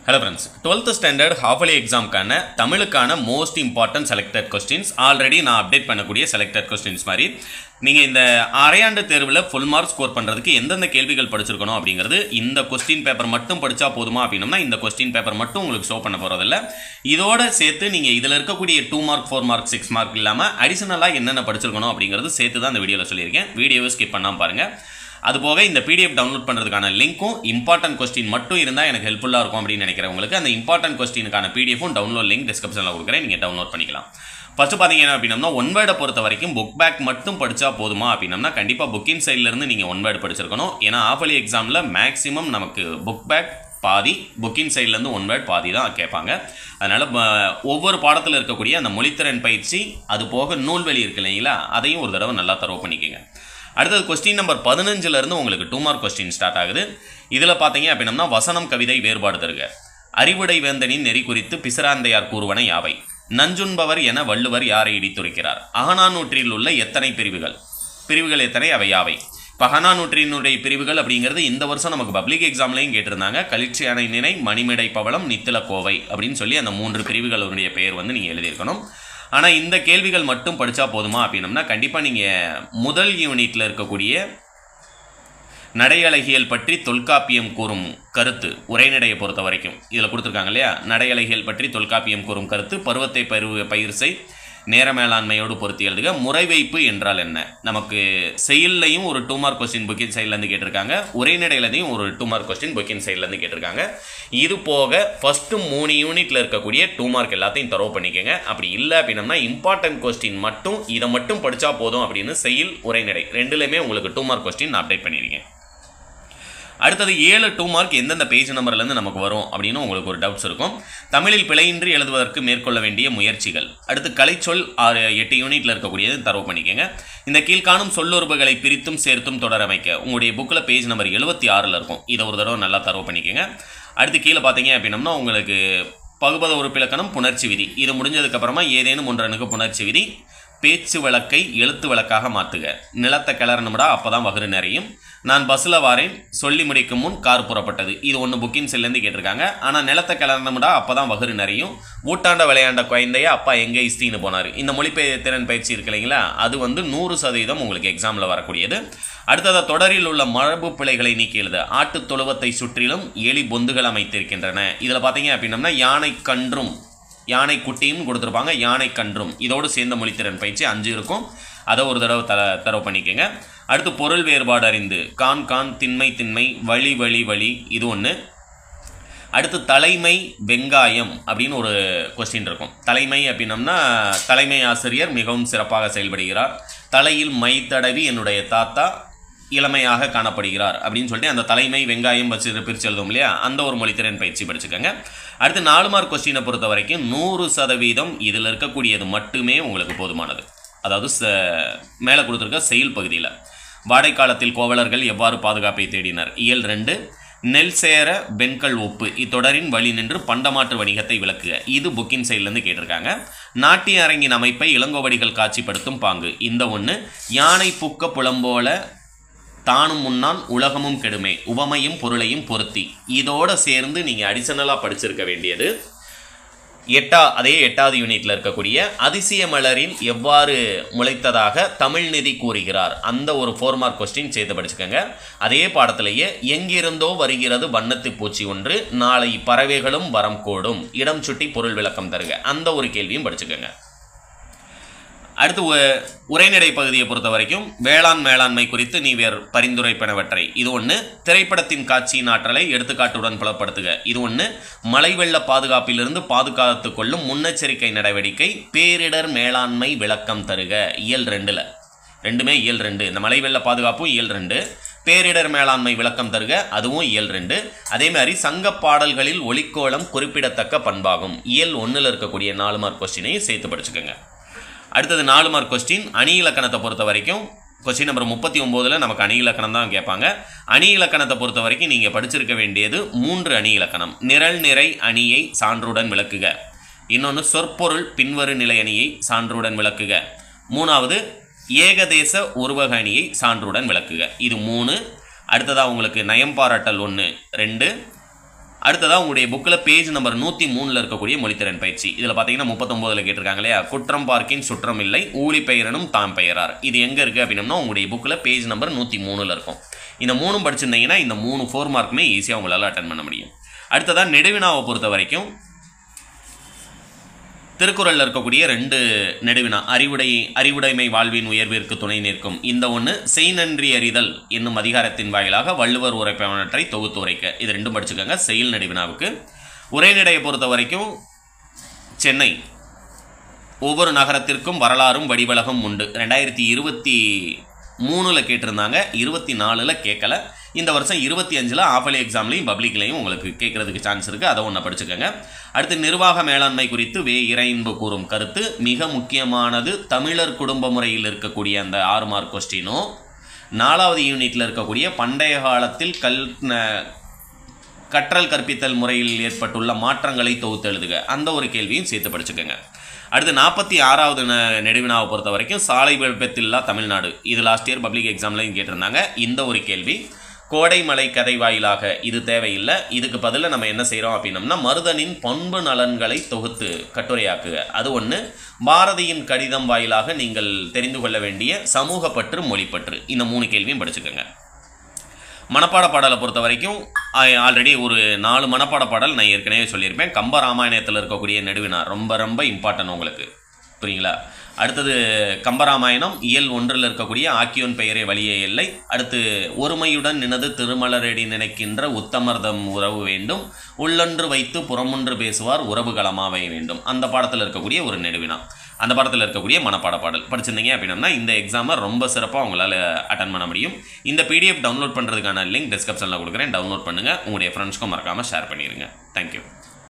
Hello friends, 12th standard half-yearly exam கான தமிழுக்கான most important selected questions already நான் update பண்ணக்கூடிய selected questions மாதிரி நீங்க இந்த அரையாண்டு தேர்வுல full mark ஸ்கோர் பண்றதுக்கு எந்தெந்த கேள்விகள் படிச்சிருக்கணும் அப்படிங்கிறது இந்த क्वेश्चन பேப்பர் மட்டும் படிச்சா போதுமா அப்படினா இந்த क्वेश्चन பேப்பர் மட்டும் உங்களுக்கு ஷோ பண்ண போறது இல்ல. இதோட சேர்த்து நீங்க இதுல இருக்கக்கூடிய 2 மார்க் 4 மார்க் 6 மார்க் இல்லாம அடிஷனலா என்னென்ன படிச்சிருக்கணும் அப்படிங்கிறது சேர்த்து தான் இந்த வீடியோல சொல்லியிருக்கேன். வீடியோவை ஸ்கிப் பண்ணாம பாருங்க. அதுபோக இந்த PDF டவுன்லோட் பண்றதுக்கான லிங்க்கும் இம்பார்ட்டன்ட் क्वेश्चन மட்டும் இருந்தா எனக்கு ஹெல்ப்ஃபுல்லா இருக்கும் அப்படி நினைக்கிறவங்களுக்கு அந்த இம்பார்ட்டன்ட் क्वेश्चनக்கான PDFும் டவுன்லோட் லிங்க் டிஸ்கிரிப்ஷன்ல கொடுக்கிறேன், நீங்க டவுன்லோட் பண்ணிக்கலாம். ஃபர்ஸ்ட் பாத்தீங்கன்னா அப்படினா ஒன் வேர்டை பொறுத்த வரைக்கும் புக் பேக் மட்டும் படிச்சா போதுமா அப்படினா கண்டிப்பா புக்கிங் சைடுல இருந்து நீங்க ஒன் வேர்ட் படிச்சிருக்கணும். ஏனா ஆஃபலி எக்ஸாம்ல மேக்ஸिमम நமக்கு புக் பேக் பாதி, புக்கிங் சைடுல இருந்து ஒன் வேர்ட் பாதி தான் கேட்பாங்க. அதனால ஒவ்வொரு பாடத்துல இருக்கக்கூடிய அந்த மொழித்திறன் பயிற்சி அது போக நூல்வெளி இருக்கு இல்லைங்களா, அதையும் ஒரு தடவை நல்லா தரவு பண்ணிக்கங்க. அடுத்தது क्वेश्चन நம்பர் 15ல இருந்து உங்களுக்கு 2 மார்க் क्वेश्चन ஸ்டார்ட் ஆகுது. இதுல பாத்தீங்க அப்படினா வசனம் கவிதை வேறுபாடு தருக. அறிவுடை வேந்தனின் நெறி குறித்து பிசிராந்தையார் கூறுவன யாவை? நஞ்சுண்பவர் என வள்ளுவர் யாரை இடித்துரைக்கிறார்? அகநானூற்றில் உள்ள எத்தனை பிரிவுகள் எத்தனை, அவை யாவை? அகநானூற்றினுடைய பிரிவுகள் அப்படிங்கிறது இந்த வருஷம் நமக்கு பப்ளிக் எக்ஸாம்லையும் கேட்டிருந்தாங்க. களிச்சியானை நினை, மணிமேடை பவளம், நித்தில கோவை அப்படின்னு சொல்லி அந்த 3 பிரிவுகளுடைய பெயர் வந்து நீங்க எழுதியிருக்கணும். ஆனால் இந்த கேள்விகள் மட்டும் படித்தா போதுமா அப்படின்னம்னா கண்டிப்பாக நீங்கள் முதல் யூனிட்டில் இருக்கக்கூடிய நடையழகியல் பற்றி தொல்காப்பியம் கூறும் கருத்து உரைநடையை பொறுத்த வரைக்கும் இதில் கொடுத்துருக்காங்க இல்லையா, நடையழகியல் பற்றி தொல்காப்பியம் கூறும் கருத்து, பருவத்தை பயிர் செய், நேர மேலாண்மையோடு பொருத்தி எழுதுக, முறைவைப்பு என்றால் என்ன? நமக்கு செயல்லையும் ஒரு 2 மார்க் क्वेश्चन புக்கின் சைட்லேருந்து கேட்டிருக்காங்க, உரைநடையிலையும் ஒரு 2 மார்க் क्वेश्चन புக்கின் சைட்லேருந்து கேட்டிருக்காங்க. இது போக ஃபர்ஸ்ட் 3 யூனிட்ல இருக்கக்கூடிய 2 மார்க் எல்லாத்தையும் தரவு பண்ணிக்கங்க. அப்படி இல்லை அப்படின்னா இம்பார்ட்டன்ட் क्वेश्चन மட்டும் இதை மட்டும் படித்தா போதும் அப்படின்னு செயல் உரைநடை ரெண்டுலையுமே உங்களுக்கு 2 மார்க் क्वेश्चन நான் அப்டேட் பண்ணியிருக்கேன். அடுத்தது 7 2 மார்க் எந்தெந்த பேஜ் நம்பர்லேருந்து நமக்கு வரும் அப்படின்னு உங்களுக்கு ஒரு டவுட்ஸ் இருக்கும். தமிழில் பிழையின்றி எழுதுவதற்கு மேற்கொள்ள வேண்டிய முயற்சிகள். அடுத்து கலைச்சொல் 8 யூனிட்ல இருக்கக்கூடியது தரவு பண்ணிக்கங்க. இந்த கீழ்காணும் சொல்லுறுப்புகளை பிரித்தும் சேர்த்தும் தொடரமைக்க உங்களுடைய புக்கில் பேஜ் நம்பர் 76ல் இருக்கும். இதை ஒரு தடவை நல்லா தரவு பண்ணிக்கங்க. அடுத்து கீழே பார்த்தீங்க அப்படின்னம்னா உங்களுக்கு பகுபத உறுப்பிலக்கணம், புணர்ச்சி விதி. இது முடிஞ்சதுக்கப்புறமா ஏதேனும் ஒன்றனுக்கு புணர்ச்சி விதி, பேச்சு வழக்கை எழுத்து வழக்காக மாற்றுக, நிலத்தை கிளறணும்டா அப்போதான் வகுறு நிறையும், நான் பஸ்ஸில் வாரேன், சொல்லி முடிக்கும் முன் கார் புறப்பட்டது. இது ஒன்று புக்கின் செல்லேருந்து கேட்டிருக்காங்க. ஆனால் நிலத்தை கிளறணும்டா அப்போ தான் வகுறு நிறையும், ஊட்டாண்ட விளையாண்ட குழந்தைய அப்பா எங்கே இஸ்தின்னு போனார். இந்த மொழிபெயர்த்திறன் பயிற்சி இருக்கு இல்லைங்களா, அது வந்து 100% உங்களுக்கு எக்ஸாமில் வரக்கூடியது. அடுத்தது தொடரில் உள்ள மரபு பிழைகளை நீக்கி எழுத, ஆட்டு தொழுவத்தை சுற்றிலும் எலி பொந்துகள் அமைத்திருக்கின்றன. இதில் பார்த்தீங்க அப்படின்னம்னா யானை கன்றும் யானை குட்டியும் கொடுத்துருப்பாங்க, யானை கன்றும் இதோடு சேர்ந்த மொழித்திறன் பயிற்சி 5 இருக்கும். அதை ஒரு தடவை தரவு பண்ணிக்கங்க. அடுத்து பொருள் வேறுபாடு அறிந்து, கான் கான், திண்மை திண்மை, வழி வழி வழி, இது ஒன்று. அடுத்து தலைமை வெங்காயம் அப்படின்னு ஒரு கொஸ்டின் இருக்கும். தலைமை அப்படின்னம்னா தலைமை ஆசிரியர் மிகவும் சிறப்பாக செயல்படுகிறார், தலையில் மை தடவி என்னுடைய தாத்தா இளமையாக காணப்படுகிறார் அப்படின்னு சொல்லிட்டு அந்த தலைமை வெங்காயம் வச்சு பிரிச்சு எழுதும் இல்லையா, அந்த ஒரு மொழித்திறன் பயிற்சி படிச்சுக்கோங்க. அடுத்து 4 மார்க் கொஸ்டினை பொறுத்த வரைக்கும் 100% இதில் இருக்கக்கூடியது மட்டுமே உங்களுக்கு போதுமானது. அதாவது மேலே கொடுத்துருக்க செயல் பகுதியில் வாடைக்காலத்தில் கோவலர்கள் எவ்வாறு பாதுகாப்பை தேடினர், இயல் 2, நெல் சேர பெண்கள் ஒப்பு, இத்தொடரின் வழி நின்று பண்டமாற்று வணிகத்தை விளக்குக, இது புக்கின் சைட்லேருந்து கேட்டிருக்காங்க. நாட்டிய அரங்கின் அமைப்பை இளங்கோவடிகள் காட்சிப்படுத்தும் பாங்கு, இந்த ஒன்று. யானை புக்க புலம்போல தானும் முன்னான் உலகமும் கெடுமே, உவமையும் பொருளையும் பொருத்தி, இதோட சேர்ந்து நீங்கள் அடிஷனலாக படிச்சிருக்க வேண்டியது அதே 8வது யூனிட்ல இருக்கக்கூடிய அதிசய மலரில் எவ்வாறு முளைத்ததாக தமிழ்நிதி கூறுகிறார், அந்த ஒரு 4 மார்க் கொஸ்டின் சேர்த்து படிச்சுக்கோங்க. அதே பாடத்திலேயே எங்கிருந்தோ வருகிறது வண்ணத்து பூச்சி ஒன்று, நாளை பறவைகளும் வரம் கோடும், இடம் சுட்டி பொருள் விளக்கம் தருக, அந்த ஒரு கேள்வியும் படிச்சுக்கோங்க. அடுத்து உரைநடை பகுதியை பொறுத்த வரைக்கும் வேளாண் மேலாண்மை குறித்து நீவேர் பரிந்துரைப்பனவற்றை, இது ஒன்று. திரைப்படத்தின் காட்சியின் ஆற்றலை எடுத்துக்காட்டுடன் புலப்படுத்துக, இது ஒன்று. மழை வெள்ள பாதுகாப்பிலிருந்து பாதுகாத்து கொள்ளும் முன்னெச்சரிக்கை நடவடிக்கை, பேரிடர் மேலாண்மை விளக்கம் தருக, இயல் 2ல் ரெண்டுமே இயல் 2. இந்த மழை வெள்ள பாதுகாப்பும் இயல் 2, பேரிடர் மேலாண்மை விளக்கம் தருக அதுவும் இயல் 2. அதே மாதிரி சங்க பாடல்களில் ஒலிக்கோலம் குறிப்பிடத்தக்க பண்பாகும், இயல் 1ல் இருக்கக்கூடிய 4 மார்க் கொஸ்டினையும் சேர்த்து படிச்சுக்கோங்க. அடுத்தது 4 மார்க் கொஸ்டின் அணி இலக்கணத்தை பொறுத்த வரைக்கும் கொஸ்டின் நம்பர் 39ல் நமக்கு அணி இலக்கணம் தான் கேட்பாங்க. அணி இலக்கணத்தை பொறுத்த வரைக்கும் நீங்கள் படிச்சிருக்க வேண்டியது 3 அணி இலக்கணம். நிரல் நிறை அணியை சான்றுடன் விளக்குக, இன்னொன்று சொற்பொருள் பின்வரு நிலை அணியை சான்றுடன் விளக்குக, 3வது ஏகதேச உருவக அணியை சான்றுடன் விளக்குக, இது 3. அடுத்ததாக உங்களுக்கு நயம் பாராட்டல் 1 2, அடுத்ததாக உங்களுடைய புக்கில் பேஜ் நம்பர் 103 இருக்கக்கூடிய மொழித்திறன் பயிற்சி. இதில் பார்த்தீங்கன்னா 39 கேட்டிருக்காங்க இல்லையா, குற்றம் பார்க்கின் சுற்றம் இல்லை ஊழி பெயரனும் தாம் பெயரார். இது எங்கே இருக்குது அப்படின்னம்னா உங்களுடைய புக்கில் பேஜ் நம்பர் 103 இருக்கும். இந்த 3 படிச்சிருந்தீங்கன்னா இந்த 3 4 மார்க்குமே ஈஸியாக உங்களால் அட்டன் பண்ண முடியும். அடுத்ததாக நெடுவினாவை பொறுத்த வரைக்கும் திருக்குறளில் இருக்கக்கூடிய 2 நெடுவினா, அறிவுடைமை வாழ்வின் உயர்விற்கு துணை நிற்கும் இந்த ஒன்று, செய் நன்றி அறிதல் என்னும் அதிகாரத்தின் வாயிலாக வள்ளுவர் உரைப்பவற்றை தொகுத்து உரைக்க. இது 2 படிச்சுக்கோங்க செயல் நெடுவினாவுக்கு. உரைநடையை பொறுத்த வரைக்கும் சென்னை ஒவ்வொரு நகரத்திற்கும் வரலாறும் வடிவழகும் உண்டு 2023 கேட்டிருந்தாங்க, 24 கேட்கல. இந்த வருஷம் 25 ஆஃபலி எக்ஸாம்லையும் பப்ளிக்லையும் உங்களுக்கு கேட்கறதுக்கு சான்ஸ் இருக்குது, அதை ஒன்று படிச்சுக்கோங்க. அடுத்து நிர்வாக மேலாண்மை குறித்து வே இறைன்பு கூறும் கருத்து மிக முக்கியமானது. தமிழர் குடும்ப முறையில் இருக்கக்கூடிய அந்த 6 மார்க் கொஸ்டினும் 4வது யூனிட்டில் இருக்கக்கூடிய பண்டைய காலத்தில் கற்றல் கற்பித்தல் முறையில் ஏற்பட்டுள்ள மாற்றங்களை தொகுத்து எழுதுக அந்த ஒரு கேள்வியும் சேர்த்து படிச்சுக்கோங்க. அடுத்து 46வது நெடுவினாவை பொறுத்த வரைக்கும் சாலை விபத்தில்லா தமிழ்நாடு. இது லாஸ்ட் இயர் பப்ளிக் எக்ஸாம்லையும் கேட்டிருந்தாங்க. இந்த ஒரு கேள்வி கோடைமலை கதை வாயிலாக இது தேவையில்லை. இதுக்கு பதிலாக நம்ம என்ன செய்கிறோம் அப்படின்னம்னா மருதனின் பண்பு நலன்களை தொகுத்து கட்டுரையாக்குக அது ஒன்று. பாரதியின் கடிதம் வாயிலாக நீங்கள் தெரிந்து கொள்ள வேண்டிய சமூகப்பற்று மொழிப்பற்று இந்த 3 கேள்வியும் படிச்சுக்கோங்க. மனப்பாட பாடலை பொறுத்த வரைக்கும் ஆல்ரெடி ஒரு 4 மனப்பாட பாடல் நான் ஏற்கனவே சொல்லியிருப்பேன். கம்ப ராமாயணத்தில் இருக்கக்கூடிய நெடுவினா ரொம்ப ரொம்ப இம்பார்ட்டன்ட் உங்களுக்கு, புரியுங்களா? அடுத்தது கம்பராமாயணம் இயல் 1 இருக்கக்கூடிய ஆக்கியோன் பெயரே வழியே இல்லை. அடுத்து ஒருமையுடன் நினது திருமலரடி நினைக்கின்ற உத்தமர்தம் உறவு வேண்டும் உள்ளொன்று வைத்து புறமொன்று பேசுவார் உறவுகளமாவை வேண்டும். அந்த பாடத்தில் இருக்கக்கூடிய ஒரு நெடுவினா, அந்த பாடத்தில் இருக்கக்கூடிய மனப்பாட பாடல் படிச்சிருந்தீங்க அப்படின்னா இந்த எக்ஸாமை ரொம்ப சிறப்பாக உங்களால் அட்டன் பண்ண முடியும். இந்த PDF டவுன்லோட் பண்ணுறதுக்கான லிங்க் டிஸ்கிரிப்ஷனில் கொடுக்குறேன், டவுன்லோட் பண்ணுங்கள். உங்களுடைய ஃப்ரெண்ட்ஸ்க்கும் மறக்காமல் ஷேர் பண்ணிடுங்க. தேங்க்யூ.